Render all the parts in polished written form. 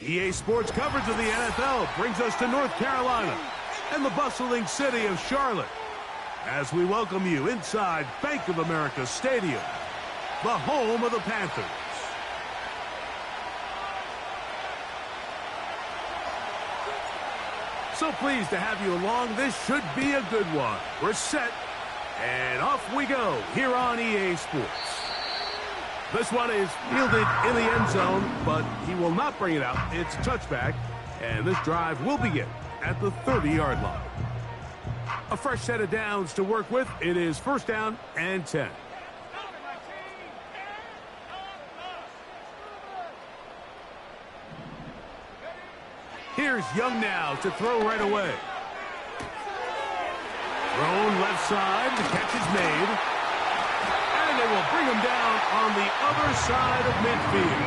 EA Sports coverage of the NFL brings us to North Carolina and the bustling city of Charlotte as we welcome you inside Bank of America Stadium, the home of the Panthers. So pleased to have you along. This should be a good one. We're set, and off we go here on EA Sports. This one is fielded in the end zone, but he will not bring it out. It's a touchback, and this drive will begin at the 30-yard line. A fresh set of downs to work with. It is first down and 10. Here's Young now to throw right away. Thrown left side. The catch is made. And they will bring him down on the other side of midfield.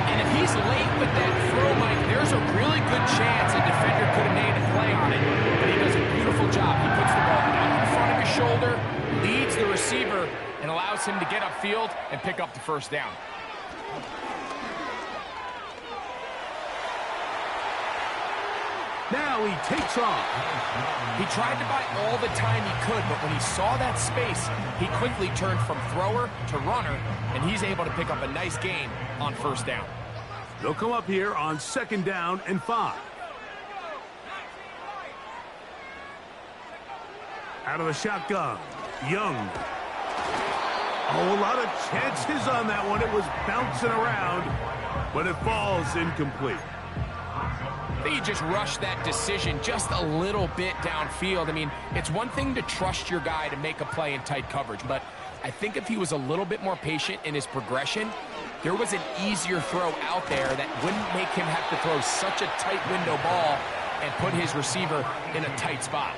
And if he's late with that throw, Mike, there's a really good chance a defender could have made a play on it. But he does a beautiful job. He puts the ball out in front of his shoulder, leads the receiver, and allows him to get upfield and pick up the first down. Now he takes off. He tried to buy all the time he could, but when he saw that space, he quickly turned from thrower to runner, and he's able to pick up a nice gain on first down. They'll come up here on second down and 5. Out of the shotgun, Young. Oh, a lot of chances on that one. It was bouncing around, but it falls incomplete. I think he just rushed that decision just a little bit downfield. I mean, it's one thing to trust your guy to make a play in tight coverage, but I think if he was a little bit more patient in his progression, there was an easier throw out there that wouldn't make him have to throw such a tight window ball and put his receiver in a tight spot.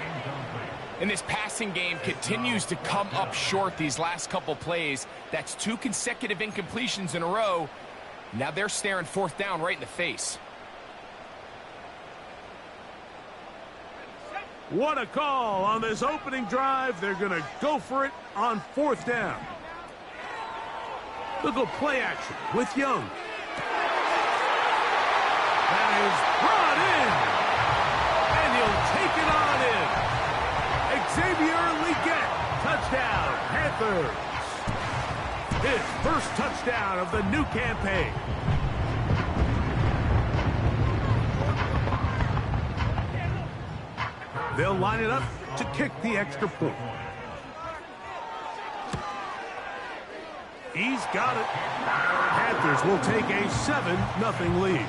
And this passing game continues to come up short these last couple plays. That's 2 consecutive incompletions in a row. Now they're staring fourth down right in the face. What a call on this opening drive. They're going to go for it on fourth down. They'll go play action with Young. That is brought in. And he'll take it on in. Xavier Legette, touchdown, Panthers. His first touchdown of the new campaign. They'll line it up to kick the extra point. He's got it. Panthers will take a 7-0 lead.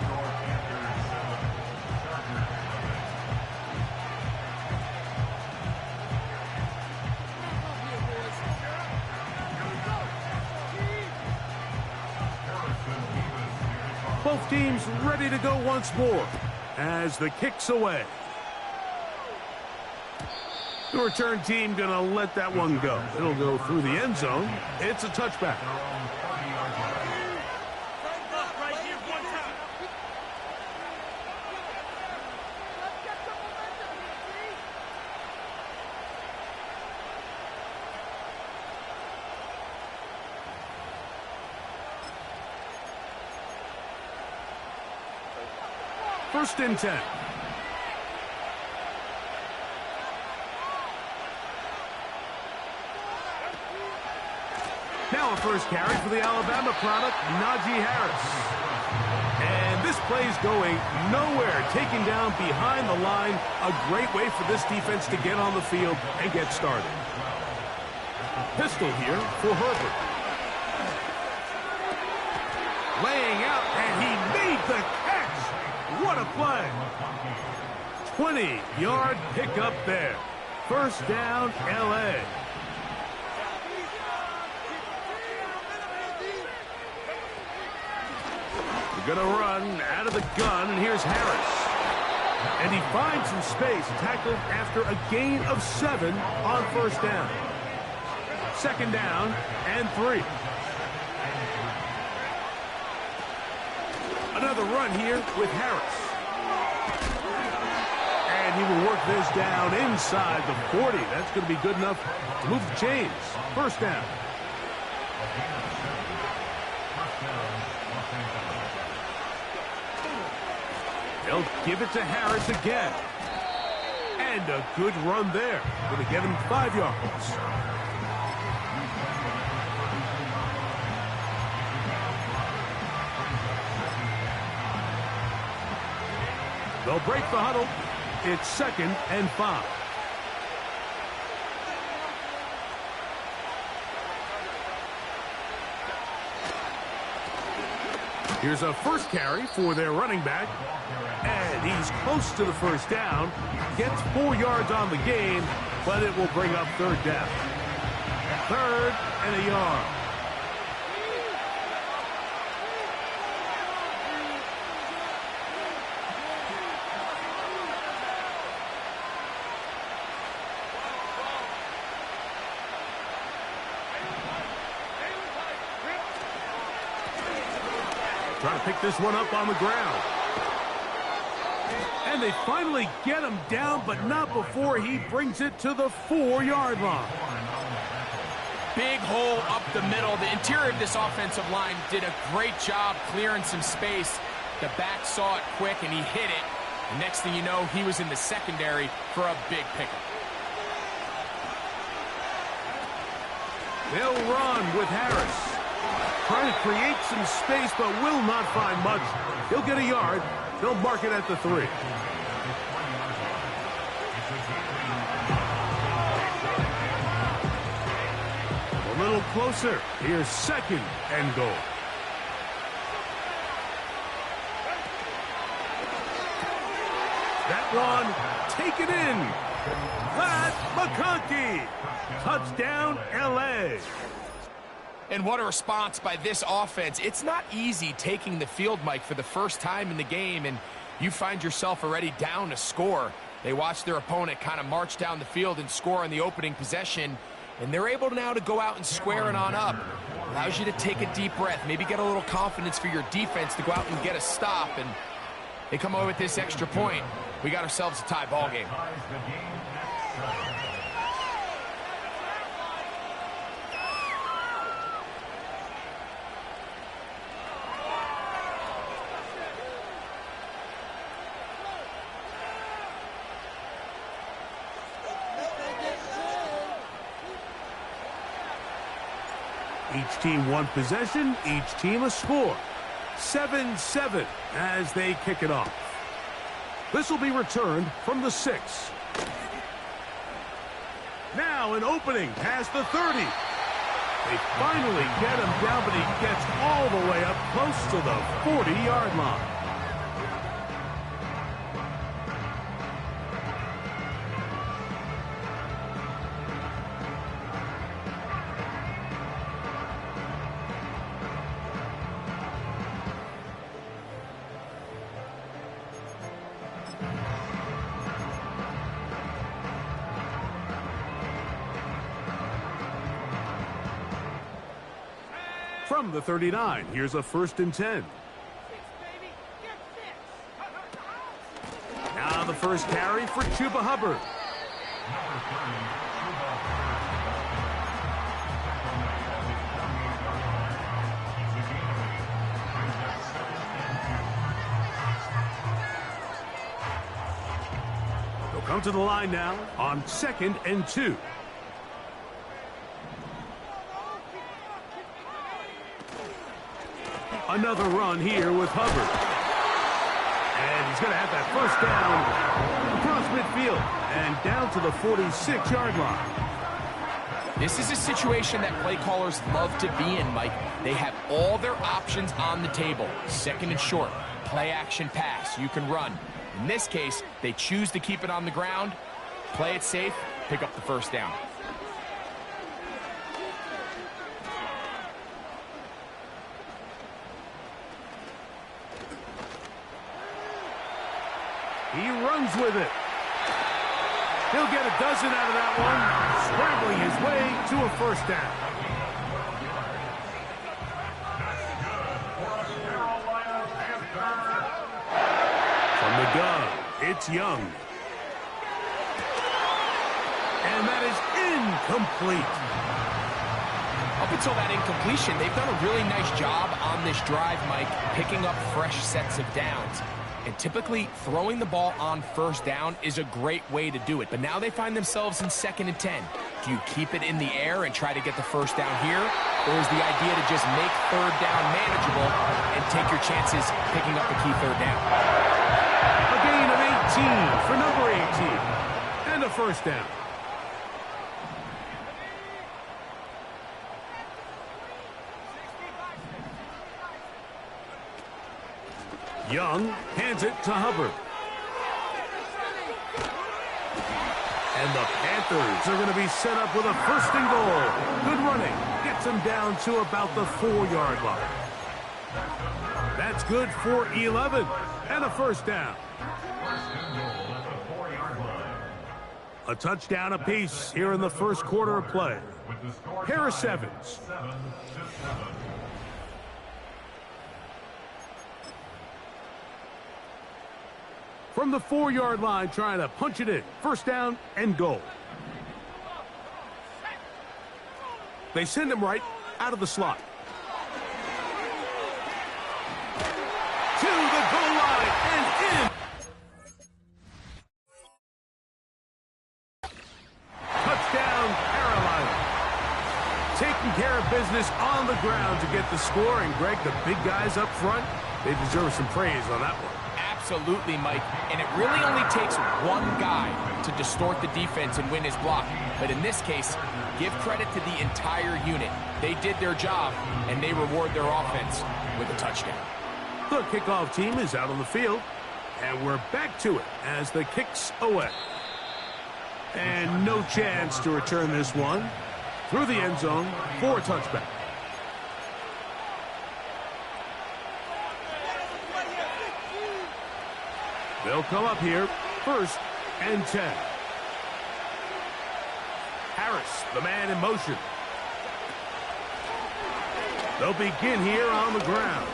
Both teams ready to go once more as the kick's away. The return team going to let that one go. It'll go through the end zone. It's a touchback. First and 10. Now a first carry for the Alabama product, Najee Harris. And this play's going nowhere. Taken down behind the line. A great way for this defense to get on the field and get started. Pistol here for Herbert. Laying out, and he made the catch. What a play. 20-yard pickup there. First down, L.A. Going to run out of the gun, and here's Harris. And he finds some space, tackled after a gain of 7 on first down. Second down and 3. Another run here with Harris. And he will work this down inside the 40. That's going to be good enough to move the chains. First down. They'll give it to Harris again. And a good run there. Going to get him 5 yards. They'll break the huddle. It's 2nd and 5. Here's a first carry for their running back. And he's close to the first down. Gets 4 yards on the game, but it will bring up 3rd down. 3rd and a yard. Trying to pick this one up on the ground. And they finally get him down, but not before he brings it to the 4-yard line. Big hole up the middle. The interior of this offensive line did a great job clearing some space. The back saw it quick, and he hit it. The next thing you know, he was in the secondary for a big pickup. They'll run with Harris. Trying to create some space, but will not find much. He'll get a yard. They'll mark it at the 3. A little closer. Here's 2nd and goal. That one, take it in. Pat McConkey. Touchdown, L.A. And what a response by this offense. It's not easy taking the field, Mike, for the first time in the game, and you find yourself already down to score. They watch their opponent kind of march down the field and score on the opening possession, and they're able now to go out and square it on up. Allows you to take a deep breath, maybe get a little confidence for your defense to go out and get a stop, and they come away with this extra point. We got ourselves a tie ball game. Each team one possession, each team a score. 7-7 as they kick it off. This will be returned from the 6. Now an opening past the 30. They finally get him down, but he gets all the way up close to the 40-yard line. From the 39, here's a 1st and 10. Now the first carry for Chuba Hubbard. They'll come to the line now on 2nd and 2. Another run here with Hubbard. And he's going to have that first down across midfield and down to the 46-yard line. This is a situation that play callers love to be in, Mike. They have all their options on the table. 2nd and short, play action pass, you can run. In this case, they choose to keep it on the ground, play it safe, pick up the first down. He runs with it. He'll get a dozen out of that one, scrambling his way to a first down. From the gun, it's Young. And that is incomplete. Up until that incompletion, they've done a really nice job on this drive, Mike, picking up fresh sets of downs. And typically, throwing the ball on first down is a great way to do it. But now they find themselves in 2nd and 10. Do you keep it in the air and try to get the first down here? Or is the idea to just make 3rd down manageable and take your chances picking up the key 3rd down? A gain of 18 for number 18. And a first down. Young hands it to Hubbard. And the Panthers are going to be set up with a 1st and goal. Good running. Gets them down to about the 4-yard line. That's good for 11. And a first down. A touchdown apiece here in the 1st quarter of play. Harris Evans. From the 4-yard line, trying to punch it in. 1st down and goal. They send him right out of the slot. To the goal line and in. Touchdown, Carolina. Taking care of business on the ground to get the score. And, Greg, the big guys up front, they deserve some praise on that one. Absolutely, Mike. And it really only takes one guy to distort the defense and win his block. But in this case, give credit to the entire unit. They did their job, and they reward their offense with a touchdown. The kickoff team is out on the field, and we're back to it as the kick's away. And no chance to return this one through the end zone for a touchback. They'll come up here, 1st and 10. Harris, the man in motion. They'll begin here on the ground.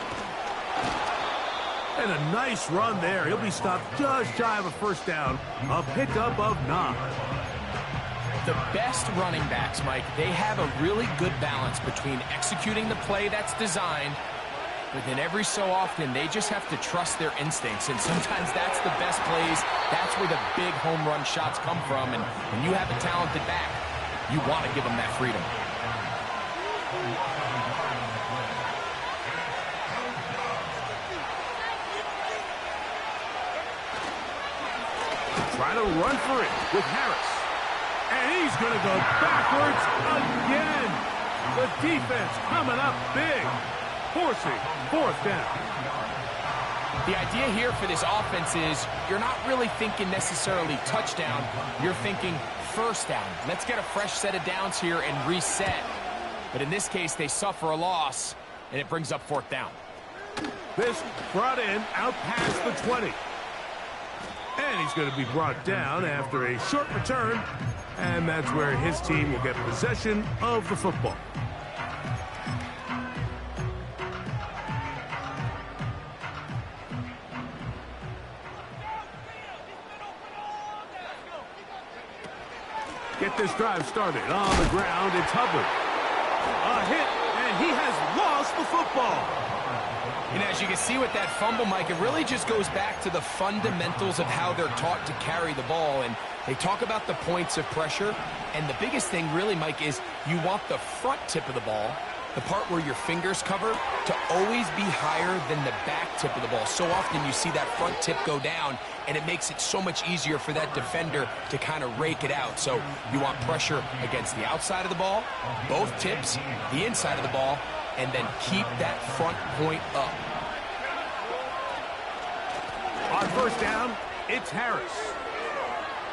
And a nice run there. He'll be stopped just shy of a 1st down. A pickup of 9. The best running backs, Mike, they have a really good balance between executing the play that's designed, but then every so often, they just have to trust their instincts. And sometimes that's the best plays. That's where the big home run shots come from. And when you have a talented back, you want to give them that freedom. Try to run for it with Harris. And he's going to go backwards again. The defense coming up big. Forcing 4th down. The idea here for this offense is you're not really thinking necessarily touchdown. You're thinking 1st down. Let's get a fresh set of downs here and reset. But in this case, they suffer a loss, and it brings up 4th down. This brought in out past the 20. And he's going to be brought down after a short return. And that's where his team will get possession of the football. Get this drive started on the ground. It's Hubbard. A hit, and he has lost the football. And as you can see with that fumble, Mike, it really just goes back to the fundamentals of how they're taught to carry the ball. And they talk about the points of pressure. And the biggest thing really, Mike, is you want the front tip of the ball, the part where your fingers cover, to always be higher than the back tip of the ball. So often you see that front tip go down, and it makes it so much easier for that defender to kind of rake it out. So you want pressure against the outside of the ball, both tips, the inside of the ball, and then keep that front point up. On 1st down, it's Harris.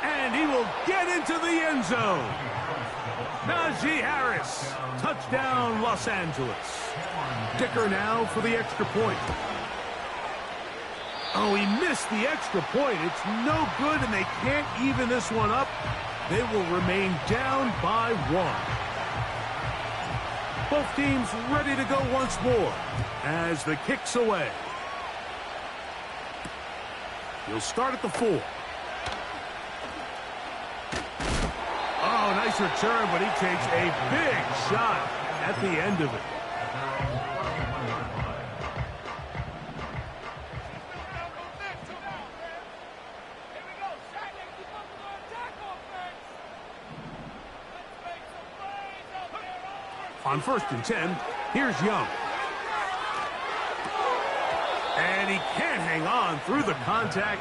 And he will get into the end zone. Najee Harris. Touchdown, Los Angeles. Dicker now for the extra point. Oh, he missed the extra point. It's no good, and they can't even this one up. They will remain down by 1. Both teams ready to go once more as the kick's away. He'll start at the 4. Oh, nice return, but he takes a big shot at the end of it. On 1st and 10, here's Young. And he can't hang on through the contact.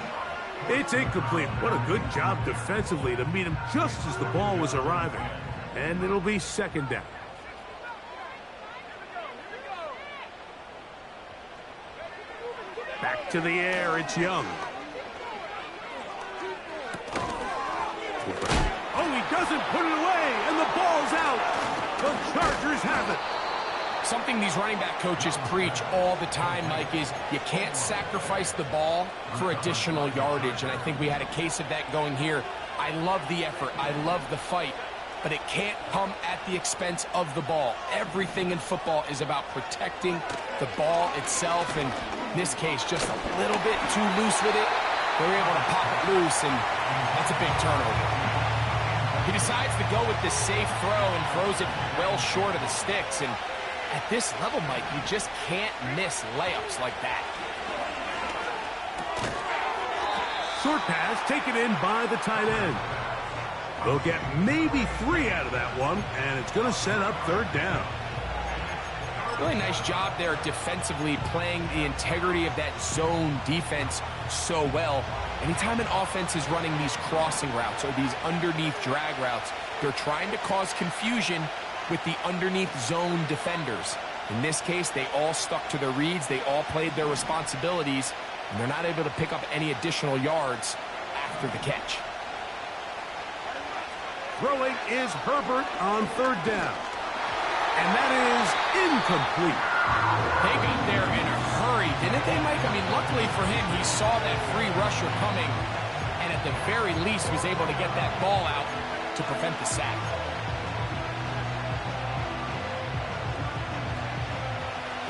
It's incomplete. What a good job defensively to meet him just as the ball was arriving. And it'll be 2nd down. Back to the air, it's Young. Oh, he doesn't put it away, and the ball's out. The Chargers have it. Something these running back coaches preach all the time, Mike, is you can't sacrifice the ball for additional yardage, and I think we had a case of that going here. I love the effort. I love the fight, but it can't come at the expense of the ball. Everything in football is about protecting the ball itself, and in this case, just a little bit too loose with it. They were able to pop it loose, and that's a big turnover. He decides to go with this safe throw and throws it well short of the sticks, and at this level, Mike, you just can't miss layups like that. Short pass taken in by the tight end. They'll get maybe 3 out of that one, and it's going to set up 3rd down. Really nice job there defensively, playing the integrity of that zone defense so well. Anytime an offense is running these crossing routes or these underneath drag routes, they're trying to cause confusion with the underneath zone defenders. In this case, they all stuck to their reads, they all played their responsibilities, and they're not able to pick up any additional yards after the catch. Throwing is Herbert on 3rd down. And that is incomplete. They got there in a hurry, didn't they, Mike? I mean, luckily for him, he saw that free rusher coming, and at the very least was able to get that ball out to prevent the sack.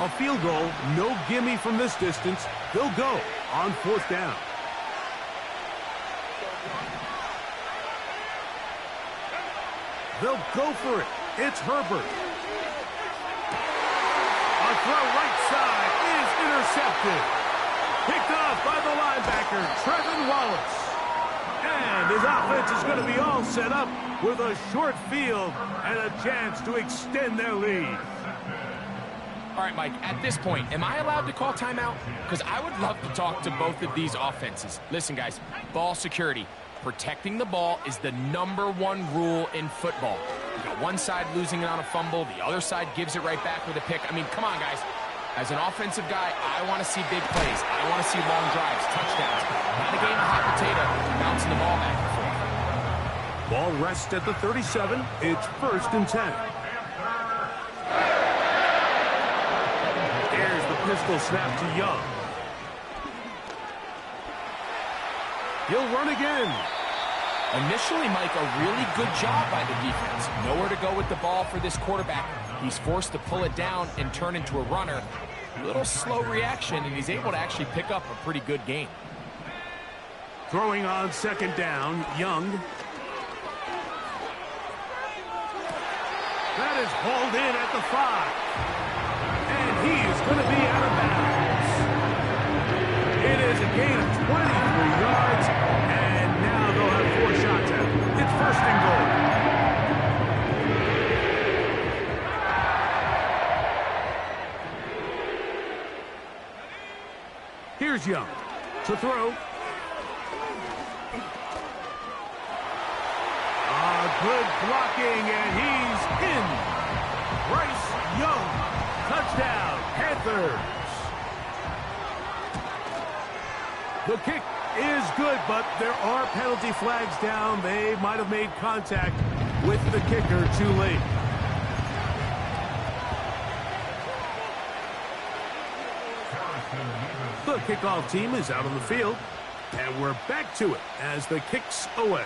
A field goal, no gimme from this distance. They'll go on 4th down. They'll go for it. It's Herbert. A throw right side is intercepted. Picked off by the linebacker, Trevin Wallace. And his offense is going to be all set up with a short field and a chance to extend their lead. All right, Mike, at this point, am I allowed to call timeout? Because I would love to talk to both of these offenses. Listen, guys, ball security. Protecting the ball is the #1 rule in football. You got one side losing it on a fumble, the other side gives it right back with a pick. I mean, come on, guys. As an offensive guy, I want to see big plays. I want to see long drives, touchdowns. Not a game of hot potato, bouncing the ball back and forth. Ball rests at the 37. It's 1st and 10. Pistol snap to Young. He'll run again. Initially, Mike, a really good job by the defense. Nowhere to go with the ball for this quarterback. He's forced to pull it down and turn into a runner. A little slow reaction, and he's able to actually pick up a pretty good game. Throwing on 2nd down, Young. That is hauled in at the 5. And he is going to be out of bounds. It is a gain of 23 yards, and now they'll have 4 shots at it. It's 1st and goal. Here's Young to throw. Good blocking, and he's in. Bryce Young. Touchdown, Panthers. The kick is good, but there are penalty flags down. They might have made contact with the kicker too late. The kickoff team is out on the field, and we're back to it as the kick's away.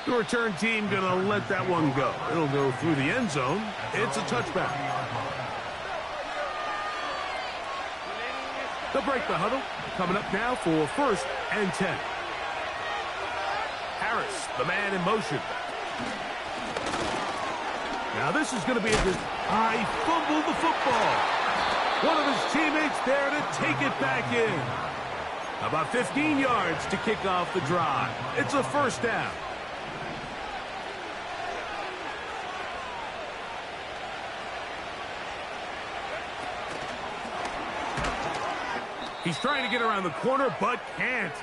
The return team going to let that one go. It'll go through the end zone. It's a touchback. They'll break the huddle. Coming up now for 1st and 10. Harris, the man in motion. Now this is going to be a good... I fumbled the football. One of his teammates there to take it back in. About 15 yards to kick off the drive. It's a 1st down. He's trying to get around the corner, but can't.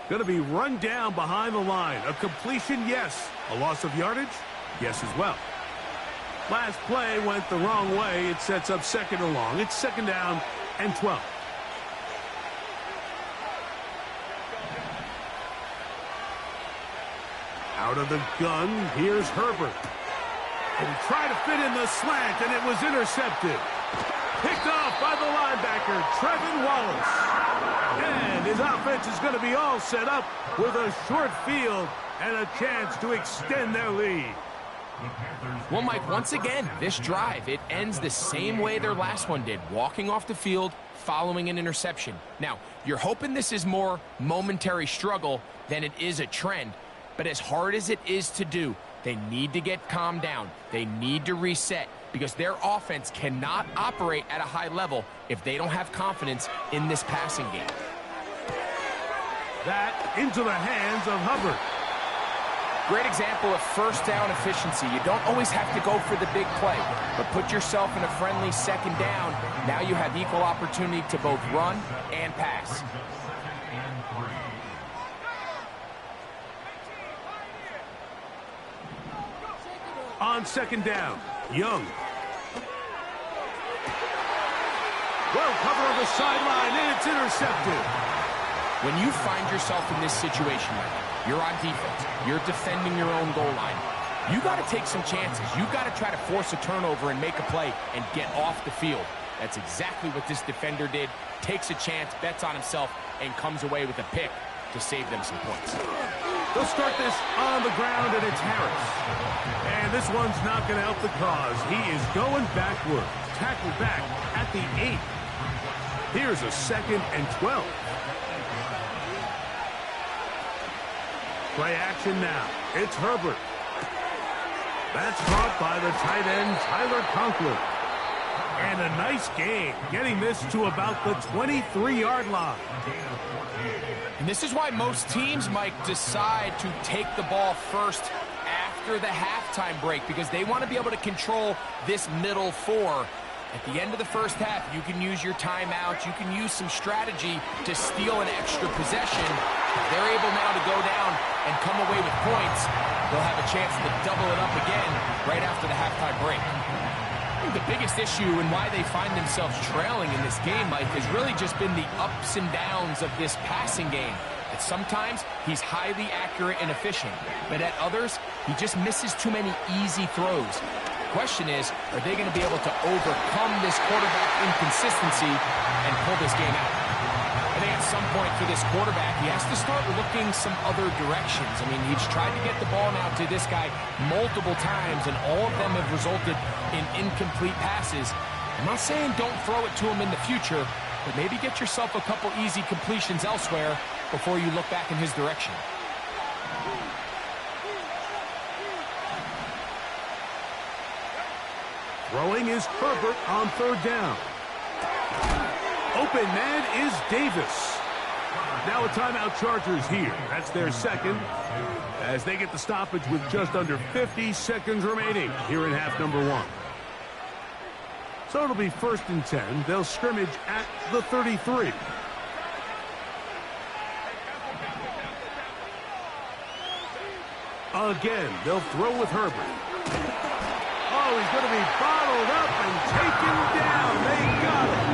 Going to be run down behind the line. A completion, yes. A loss of yardage, yes as well. Last play went the wrong way. It sets up second and long. It's second down and 12. Out of the gun, here's Herbert. And he tried to fit in the slant, and it was intercepted. Picked off by the linebacker, Trevin Wallace. And his offense is going to be all set up with a short field and a chance to extend their lead. Well, Mike, once again, this drive, it ends the same way their last one did, walking off the field, following an interception. Now, you're hoping this is more momentary struggle than it is a trend, but as hard as it is to do, they need to get calmed down. They need to reset because their offense cannot operate at a high level if they don't have confidence in this passing game. That into the hands of Hubbard. Great example of first down efficiency. You don't always have to go for the big play, but put yourself in a friendly second down. Now you have equal opportunity to both run and pass. On second down, Young. Well covered on the sideline, and it's intercepted. When you find yourself in this situation, you're on defense, you're defending your own goal line, you got to take some chances. You got to try to force a turnover and make a play and get off the field. That's exactly what this defender did. Takes a chance, bets on himself, and comes away with a pick to save them some points. They'll start this on the ground, and it's Harris. And this one's not going to help the cause. He is going backward. Tackled back at the 8. Here's a second and 12. Play action now. It's Herbert. That's caught by the tight end, Tyler Conklin. And a nice gain, getting this to about the 23-yard line. And this is why most teams might decide to take the ball first after the halftime break, because they want to be able to control this middle four. At the end of the first half, you can use your timeouts. You can use some strategy to steal an extra possession. If they're able now to go down and come away with points, they'll have a chance to double it up again right after the halftime break. I think the biggest issue and why they find themselves trailing in this game, Mike, has really just been the ups and downs of this passing game. That sometimes he's highly accurate and efficient, but at others, he just misses too many easy throws. The question is, are they going to be able to overcome this quarterback inconsistency and pull this game out? I think at some point for this quarterback, he has to start looking some other directions. I mean, he's tried to get the ball now to this guy multiple times, and all of them have resulted in incomplete passes. I'm not saying don't throw it to him in the future, but maybe get yourself a couple easy completions elsewhere before you look back in his direction. Throwing is Herbert on third down. Open man is Davis. Now a timeout Chargers here. That's their second, as they get the stoppage with just under 50 seconds remaining here in half number 1. So it'll be 1st and 10. They'll scrimmage at the 33. Again, they'll throw with Herbert. Oh, he's going to be bottled up and taken down. They got him.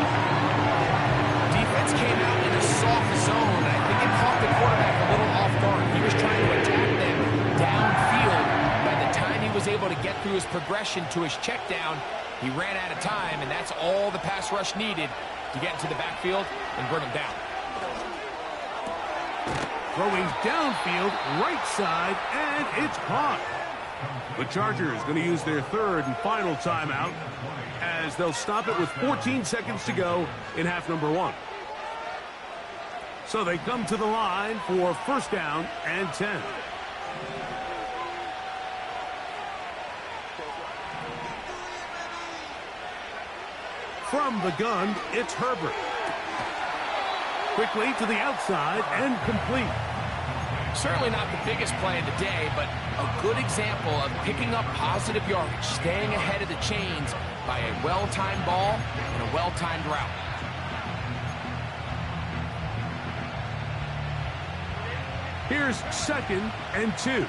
Defense came out in a soft zone, and I think it caught the quarterback a little off guard. He was trying to attack them downfield. By the time he was able to get through his progression to his check down, he ran out of time, and that's all the pass rush needed to get into the backfield and bring him down. Throwing downfield, right side, and it's caught. The Chargers going to use their third and final timeout, as they'll stop it with 14 seconds to go in half number 1. So they come to the line for 1st down and 10. From the gun, it's Herbert. Quickly to the outside and complete. Certainly not the biggest play of the day, but a good example of picking up positive yardage, staying ahead of the chains by a well-timed ball and a well-timed route. Here's 2nd and 2.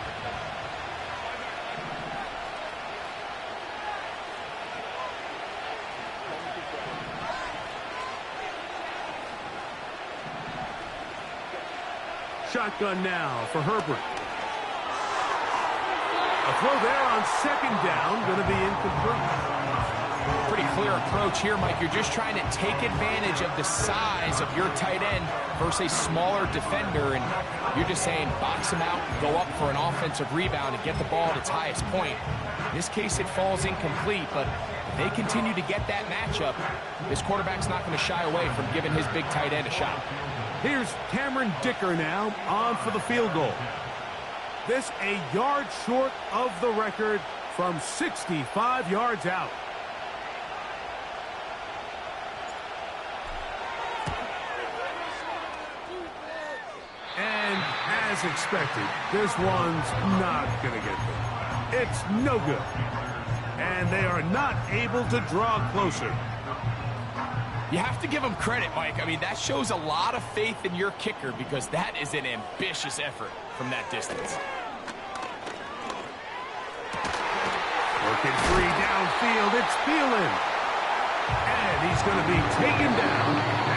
Shotgun now for Herbert. A throw there on 2nd down, going to be incomplete. Pretty clear approach here, Mike. You're just trying to take advantage of the size of your tight end versus a smaller defender, and you're just saying box him out, go up for an offensive rebound, and get the ball at its highest point. In this case, it falls incomplete, but if they continue to get that matchup, this quarterback's not going to shy away from giving his big tight end a shot. Here's Cameron Dicker now on for the field goal. This a yard short of the record from 65 yards out. And as expected, this one's not going to get them. It's no good. And they are not able to draw closer. You have to give him credit, Mike. I mean, that shows a lot of faith in your kicker because that is an ambitious effort from that distance. Working free downfield, it's Thielen. And he's going to be taken down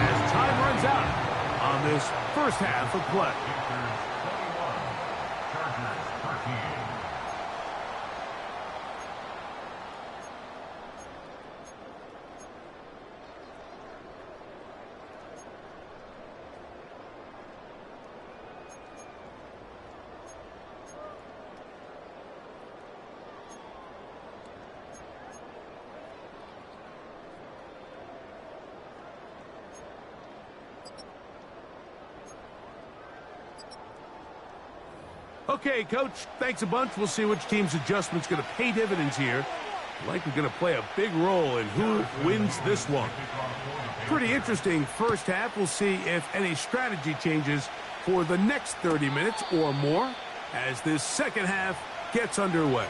as time runs out on this first half of play. Okay, Coach, thanks a bunch. We'll see which team's adjustment's going to pay dividends here. Likely going to play a big role in who wins this one. Pretty interesting first half. We'll see if any strategy changes for the next 30 minutes or more as this second half gets underway.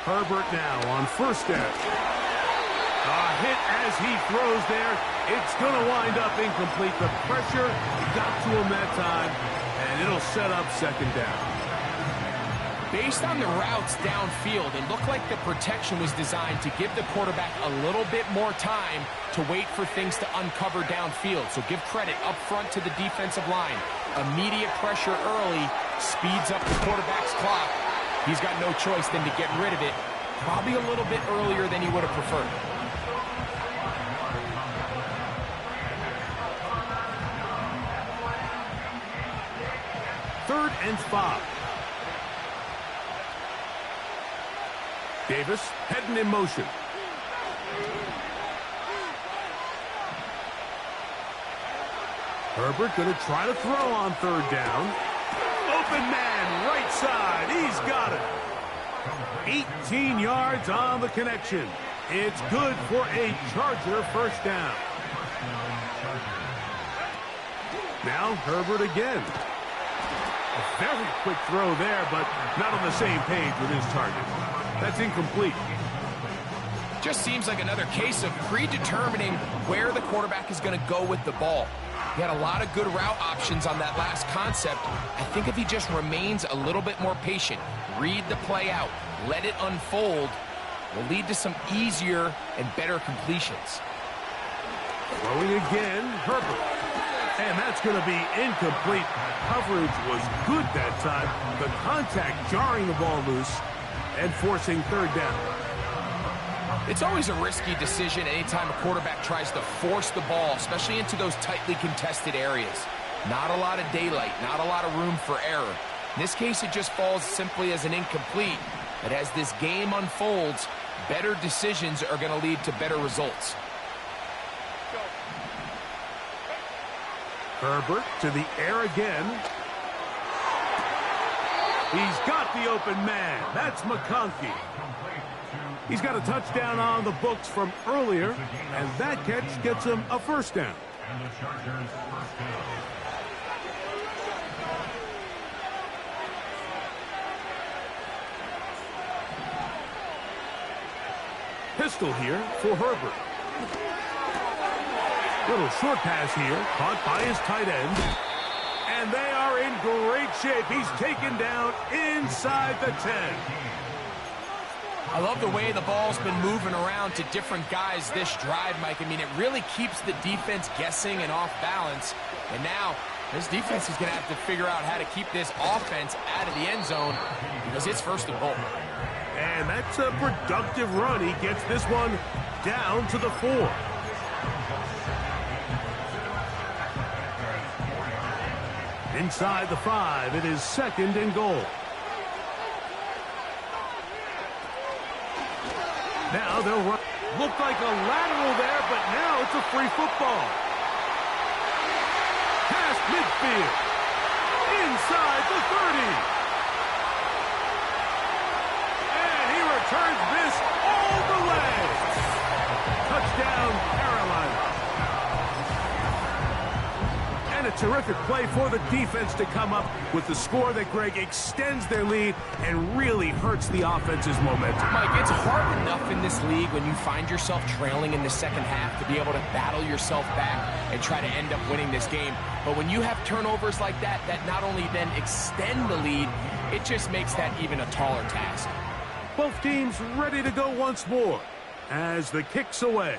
Herbert now on first down. A hit as he throws there. It's going to wind up incomplete. The pressure got to him that time, and it'll set up second down. Based on the routes downfield, it looked like the protection was designed to give the quarterback a little bit more time to wait for things to uncover downfield. So give credit up front to the defensive line. Immediate pressure early speeds up the quarterback's clock. He's got no choice than to get rid of it, probably a little bit earlier than he would have preferred. Third and 5. Davis heading in motion. Herbert going to try to throw on third down. Open man, right side. He's got it. 18 yards on the connection. It's good for a Charger first down. Now Herbert again. A very quick throw there, but not on the same page with his target. That's incomplete. Just seems like another case of predetermining where the quarterback is going to go with the ball. He had a lot of good route options on that last concept. I think if he just remains a little bit more patient, read the play out, let it unfold, will lead to some easier and better completions. Throwing again, Herbert. And that's going to be incomplete. Coverage was good that time. The contact jarring the ball loose and forcing third down. It's always a risky decision anytime a quarterback tries to force the ball, especially into those tightly contested areas. Not a lot of daylight, not a lot of room for error. In this case, it just falls simply as an incomplete. But as this game unfolds, better decisions are going to lead to better results. Herbert to the air again. He's got the open man. That's McConkey. He's got a touchdown on the books from earlier, and that catch gets him a first down. pistol here for Herbert. Little short pass here, caught by his tight end. And they are in great shape. He's taken down inside the 10. I love the way the ball's been moving around to different guys this drive, Mike. I mean, it really keeps the defense guessing and off balance. And now, this defense is going to have to figure out how to keep this offense out of the end zone because it's first and goal. And that's a productive run. He gets this one down to the 4. Inside the 5, it is second and goal. Now they'll run. Looked like a lateral there, but now it's a free football. Past midfield. Inside the 30. And he returns this all the way. Touchdown, Carolina. And a terrific play for the defense to come up with the score that, Greg, extends their lead and really hurts the offense's momentum. Mike, it's hard enough in this league when you find yourself trailing in the second half to be able to battle yourself back and try to end up winning this game. But when you have turnovers like that, that not only then extend the lead, it just makes that even a taller task. Both teams ready to go once more as the kick's away.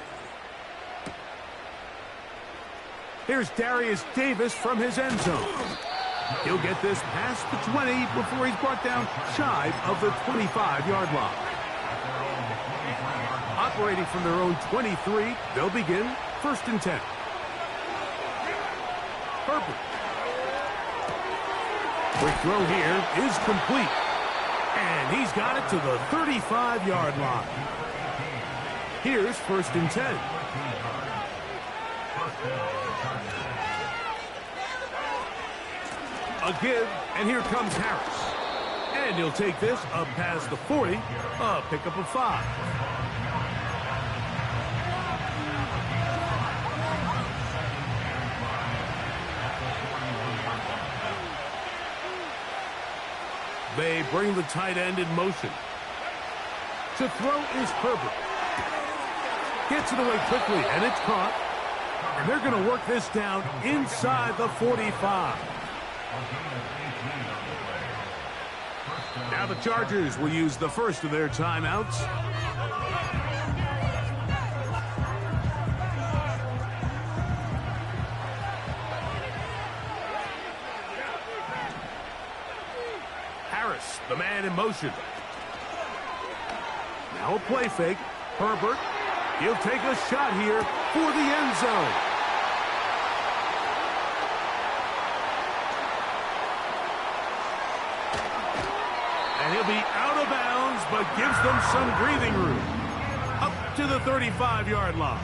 Here's Darius Davis from his end zone. He'll get this past the 20 before he's brought down shy of the 25-yard line. Operating from their own 23, they'll begin first and 10. Herbert. Quick throw here is complete. And he's got it to the 35-yard line. Here's first and 10. A give, and here comes Harris. And he'll take this up past the 40, a pickup of 5. They bring the tight end in motion. To throw is Herbert. Gets it away quickly, and it's caught. And they're going to work this down inside the 45. Now the Chargers will use the first of their timeouts. Harris, the man in motion. Now a play fake. Herbert, he'll take a shot here for the end zone. And he'll be out of bounds, but gives them some breathing room. Up to the 35-yard line.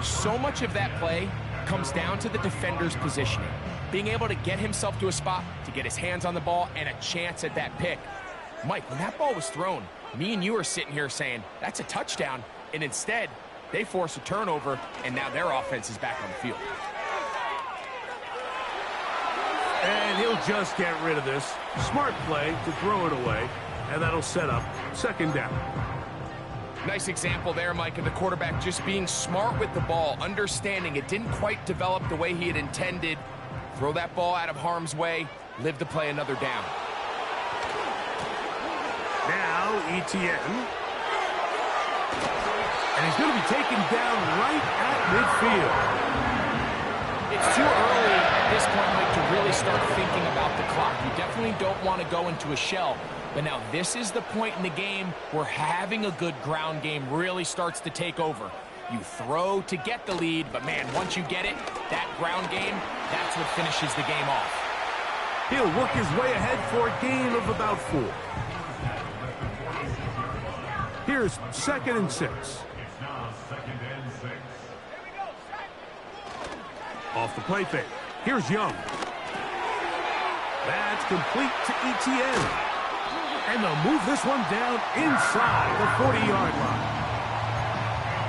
So much of that play comes down to the defender's positioning. Being able to get himself to a spot, to get his hands on the ball, and a chance at that pick. Mike, when that ball was thrown, me and you are sitting here saying, that's a touchdown. And instead, they force a turnover, and now their offense is back on the field. And he'll just get rid of this. Smart play to throw it away, and that'll set up second down. Nice example there, Mike, of the quarterback just being smart with the ball, understanding it didn't quite develop the way he had intended. Throw that ball out of harm's way, live to play another down. Now, Etienne. And he's going to be taken down right at midfield. It's too early at this point, Mike, to really start thinking about the clock. You definitely don't want to go into a shell. But now this is the point in the game where having a good ground game really starts to take over. You throw to get the lead, but man, once you get it, that ground game, that's what finishes the game off. He'll work his way ahead for a gain of about 4. Here's second and 6. Off the play fake. Here's Young. That's complete to Etienne. And they'll move this one down inside the 40-yard line.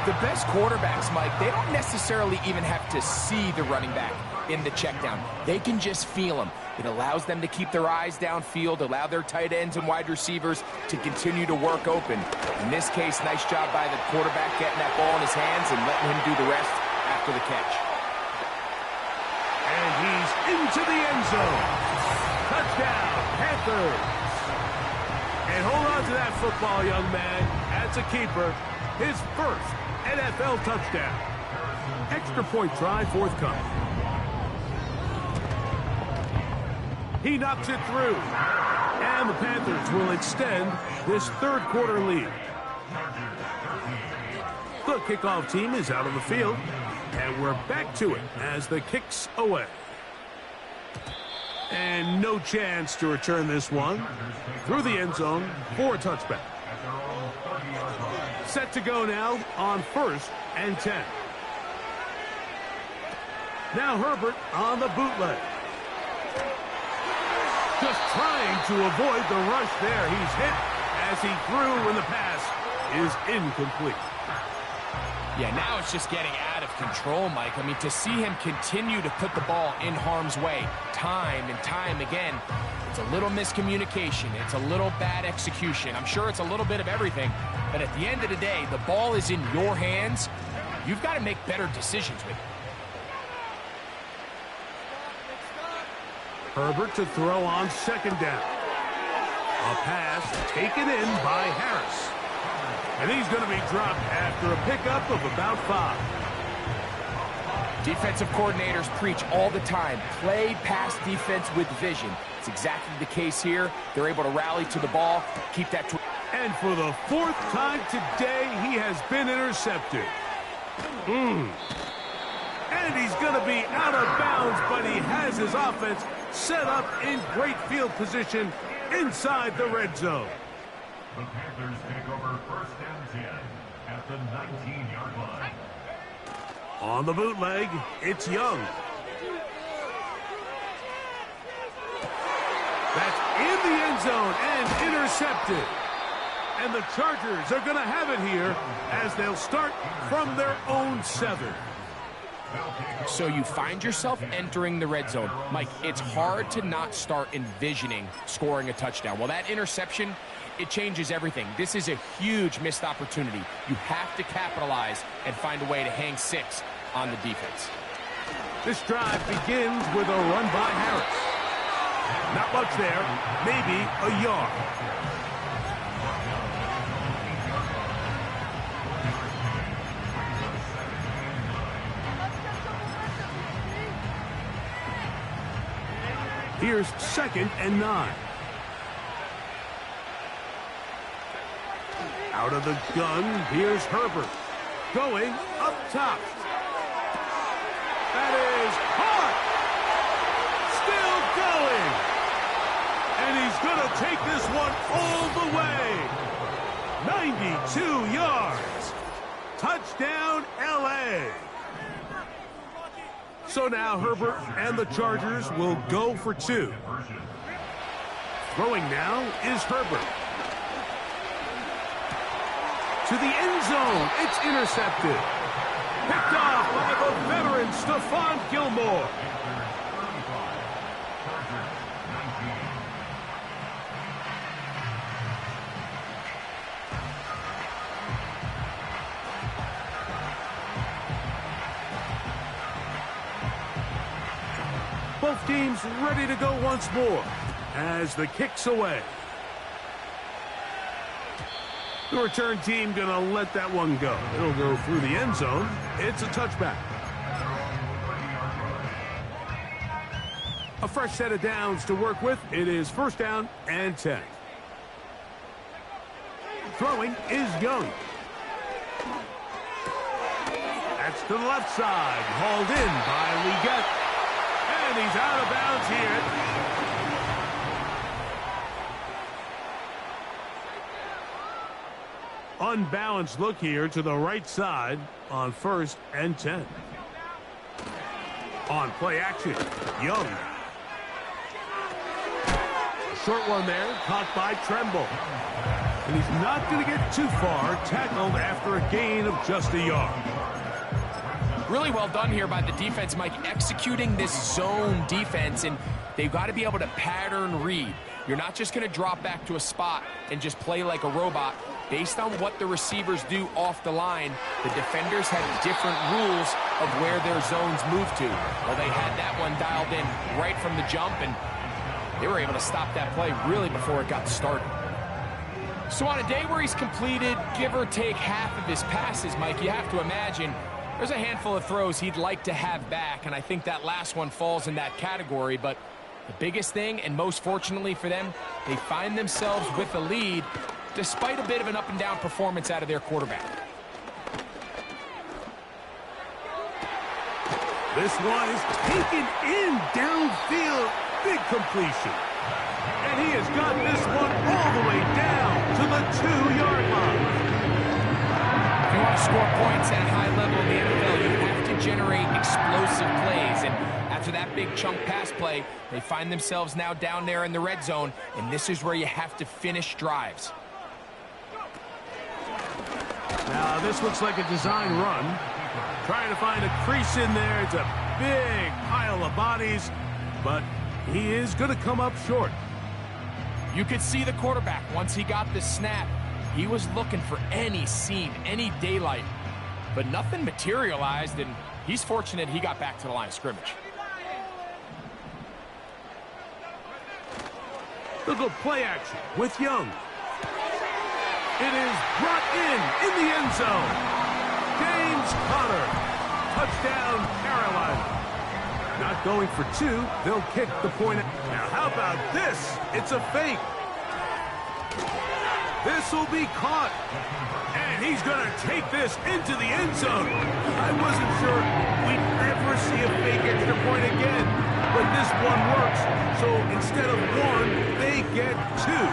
The best quarterbacks, Mike, they don't necessarily even have to see the running back. in the check down. They can just feel him. It allows them to keep their eyes downfield, allow their tight ends and wide receivers to continue to work open. In this case, nice job by the quarterback getting that ball in his hands and letting him do the rest after the catch. And he's into the end zone. Touchdown, Panthers. And hold on to that football, young man. That's a keeper. His first NFL touchdown. Extra point try forthcoming. He knocks it through. And the Panthers will extend this third quarter lead. The kickoff team is out of the field. And we're back to it as the kick's away. And no chance to return this one. Through the end zone for a touchback. Set to go now on 1st and 10. Now Herbert on the bootleg. Just trying to avoid the rush there. He's hit as he threw when the pass is incomplete. Yeah, now it's just getting out of control, Mike. I mean, to see him continue to put the ball in harm's way time and time again, it's a little miscommunication. It's a little bad execution. I'm sure it's a little bit of everything. But at the end of the day, the ball is in your hands. You've got to make better decisions with it. Herbert to throw on 2nd down. A pass taken in by Harris. And he's going to be dropped after a pickup of about 5. Defensive coordinators preach all the time, play pass defense with vision. It's exactly the case here. They're able to rally to the ball, keep that. And for the 4th time today, he has been intercepted. And he's going to be out of bounds, but he has his offense set up in great field position inside the red zone. The Panthers take over 1st and 10 at the 19-yard line. On the bootleg, it's Young. That's in the end zone and intercepted. And the Chargers are going to have it here as they'll start from their own 7. So you find yourself entering the red zone. Mike, it's hard to not start envisioning scoring a touchdown. Well, that interception, it changes everything. This is a huge missed opportunity. You have to capitalize and find a way to hang 6 on the defense. This drive begins with a run by Harris. Not much there, maybe a yard. Here's 2nd and 9. Out of the gun, here's Herbert. Going up top. That is caught. Still going. And he's going to take this one all the way. 92 yards. Touchdown, L.A. So now Herbert and the Chargers will go for 2. Throwing now is Herbert. To the end zone, it's intercepted. Picked off by the veteran Stephon Gilmore. Both teams ready to go once more as the kick's away. The return team going to let that one go. It'll go through the end zone. It's a touchback. A fresh set of downs to work with. It is 1st down and 10. Throwing is Young. That's to the left side. Hauled in by Leggett. And he's out of bounds here. Unbalanced look here to the right side on 1st and 10. On play action, Young. A short one there, caught by Tremble. And he's not going to get too far, tackled after a gain of just a yard. Really well done here by the defense, Mike, executing this zone defense, and they've got to be able to pattern read. You're not just going to drop back to a spot and just play like a robot. Based on what the receivers do off the line, the defenders have different rules of where their zones move to. Well, they had that one dialed in right from the jump, and they were able to stop that play really before it got started. So on a day where he's completed, give or take half of his passes, Mike, you have to imagine there's a handful of throws he'd like to have back, and I think that last one falls in that category. But the biggest thing, and most fortunately for them, they find themselves with a lead despite a bit of an up-and-down performance out of their quarterback. This one is taken in downfield. Big completion. And he has got this one all the way down to the 2-yard line. If you want to score points at a high level in the NFL, you have to generate explosive plays. And after that big chunk pass play, they find themselves now down there in the red zone, and this is where you have to finish drives. Now, this looks like a design run. Trying to find a crease in there. It's a big pile of bodies, but he is going to come up short. You could see the quarterback, once he got the snap, he was looking for any seam, any daylight, but nothing materialized, and he's fortunate he got back to the line of scrimmage. Look at play action with Young. It is brought in the end zone. James Conner. Touchdown, Carolina. Not going for two. They'll kick the point. Now, how about this? It's a fake. This will be caught. And he's going to take this into the end zone. I wasn't sure we'd ever see a fake extra point again. But this one works. So instead of one, they get two.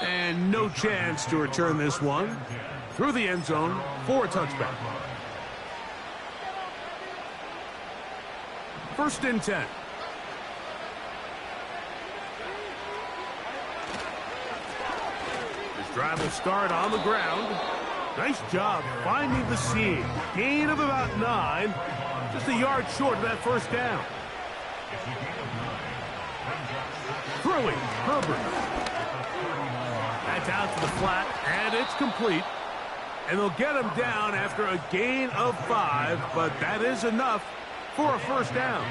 And no chance to return this one. Through the end zone for a touchback. 1st and 10. This drive will start on the ground. Nice job finding the seam. Gain of about 9. Just a yard short of that first down. Throwing, Herbert. That's out to the flat, and it's complete. And they'll get him down after a gain of 5, but that is enough for a first down.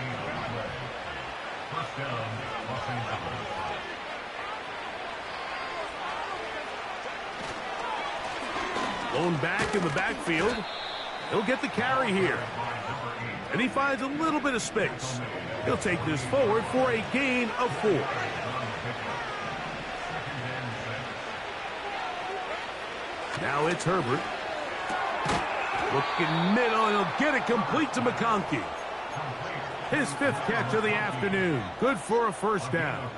Blown back in the backfield. He'll get the carry here. And he finds a little bit of space. He'll take this forward for a gain of 4. Now it's Herbert. Looking middle, and he'll get it complete to McConkey. His 5th catch of the afternoon. Good for a first down.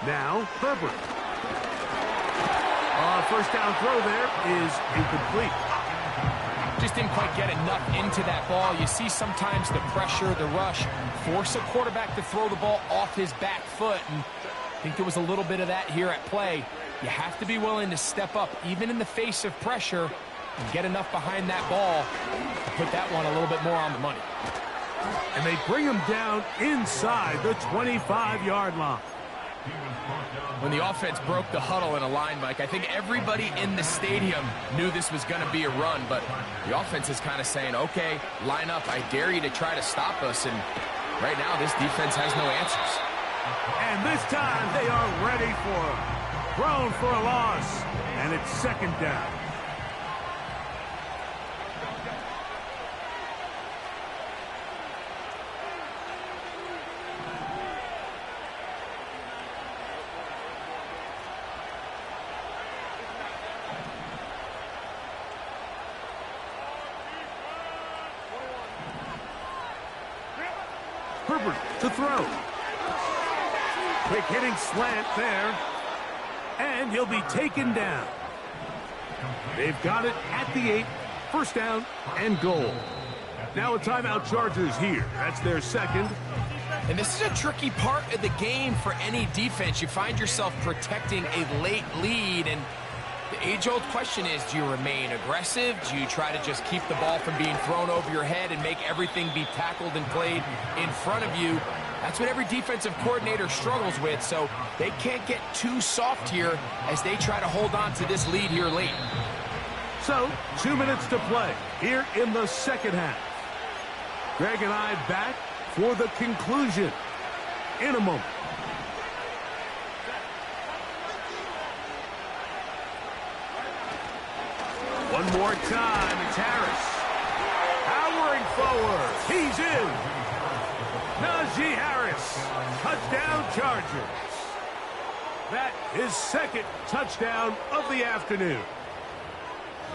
Now Herbert. First down throw there is incomplete. Just didn't quite get enough into that ball. You see sometimes the pressure, the rush, force a quarterback to throw the ball off his back foot, and I think there was a little bit of that here at play. You have to be willing to step up, even in the face of pressure, and get enough behind that ball to put that one a little bit more on the money. And they bring him down inside the 25-yard line. When the offense broke the huddle in a line, Mike, I think everybody in the stadium knew this was going to be a run, but the offense is kind of saying, okay, line up, I dare you to try to stop us, and right now this defense has no answers. And this time they are ready for him. Thrown for a loss, and it's 2nd down. Herbert to throw. Quick hitting slant there. And he'll be taken down. They've got it at the 8. First down and goal. Now a timeout, Chargers here. That's their 2nd. And this is a tricky part of the game for any defense. You find yourself protecting a late lead, and the age-old question is, do you remain aggressive? Do you try to just keep the ball from being thrown over your head and make everything be tackled and played in front of you? That's what every defensive coordinator struggles with, so they can't get too soft here as they try to hold on to this lead here late. So, 2 minutes to play here in the second half. Greg and I back for the conclusion in a moment. One more time, it's Harris. Powering forward, he's in. Najee Harris, touchdown Chargers. That is second touchdown of the afternoon.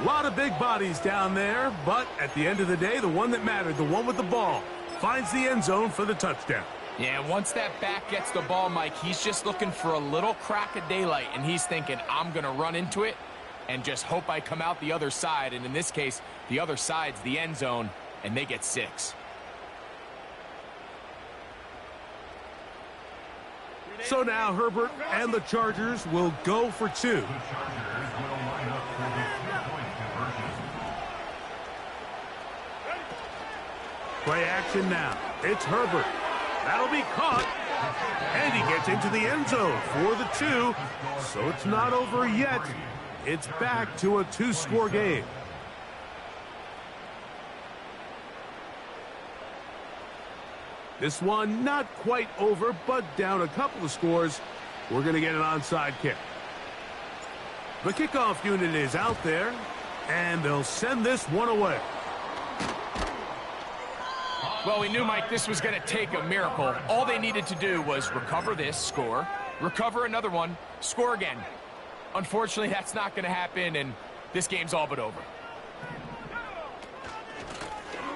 A lot of big bodies down there, but at the end of the day, the one that mattered, the one with the ball, finds the end zone for the touchdown. Yeah, once that back gets the ball, Mike, he's just looking for a little crack of daylight, and he's thinking, I'm going to run into it and just hope I come out the other side. And in this case, the other side's the end zone, and they get 6. So now Herbert and the Chargers will go for 2. The Chargers will line up for the 2-point conversion. Play action now. It's Herbert. That'll be caught. And he gets into the end zone for the 2. So it's not over yet. It's back to a 2-score game. This one not quite over, but down a couple of scores. We're going to get an onside kick. The kickoff unit is out there, and they'll send this one away. Well, we knew, Mike, this was going to take a miracle. All they needed to do was recover this, score, recover another one, score again. Unfortunately, that's not going to happen, and this game's all but over.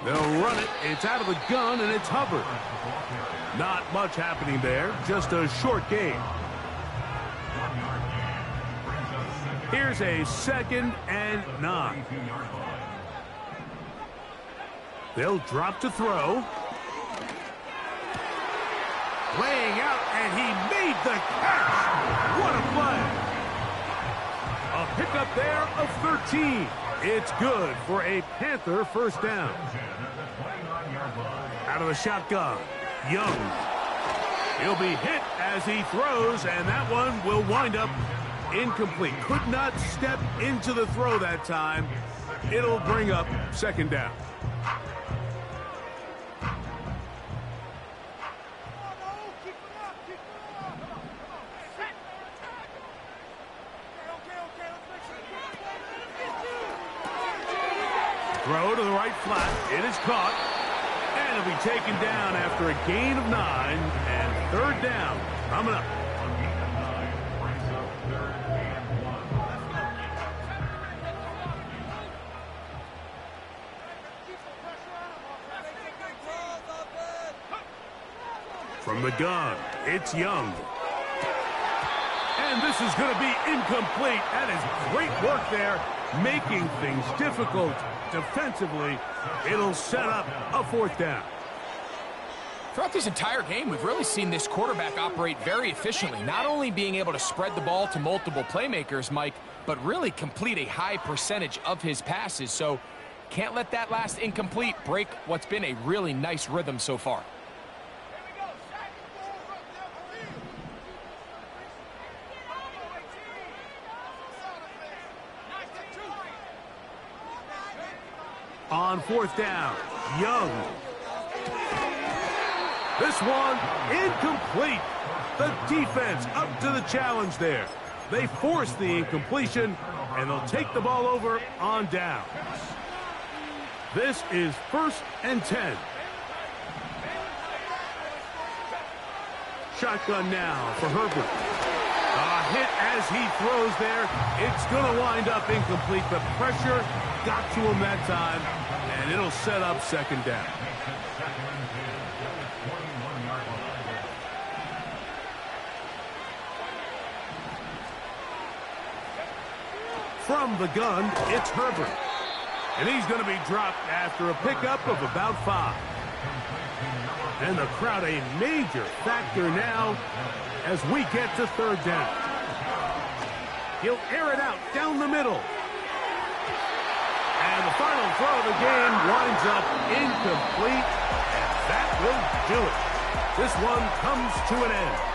They'll run it. It's out of the gun, and it's Hubbard. Not much happening there. Just a short game. Here's a 2nd and 9. They'll drop to throw. Laying out, and he made the catch. What a play. A pickup there of 13. It's good for a Panther first down. Out of the shotgun, Young. He'll be hit as he throws, and that one will wind up incomplete. Could not step into the throw that time. It'll bring up 2nd down. Throw to the right flat. It is caught. And it'll be taken down after a gain of 9. And 3rd down coming up. From the gun, it's Young. And this is going to be incomplete. That is great work there, making things difficult. Defensively, it'll set up a 4th down. Throughout this entire game, we've really seen this quarterback operate very efficiently, not only being able to spread the ball to multiple playmakers, Mike, but really complete a high percentage of his passes. So can't let that last incomplete break what's been a really nice rhythm so far. On 4th down, Young. This one incomplete. The defense up to the challenge there. They force the incompletion, and they'll take the ball over on down. This is 1st and 10. Shotgun now for Herbert. A hit as he throws there. It's going to wind up incomplete. The pressure got to him that time, and it'll set up 2nd down. From the gun, it's Herbert. And he's going to be dropped after a pickup of about 5. And the crowd a major factor now as we get to third down. He'll air it out down the middle. And the final throw of the game winds up incomplete. And that will do it. This one comes to an end.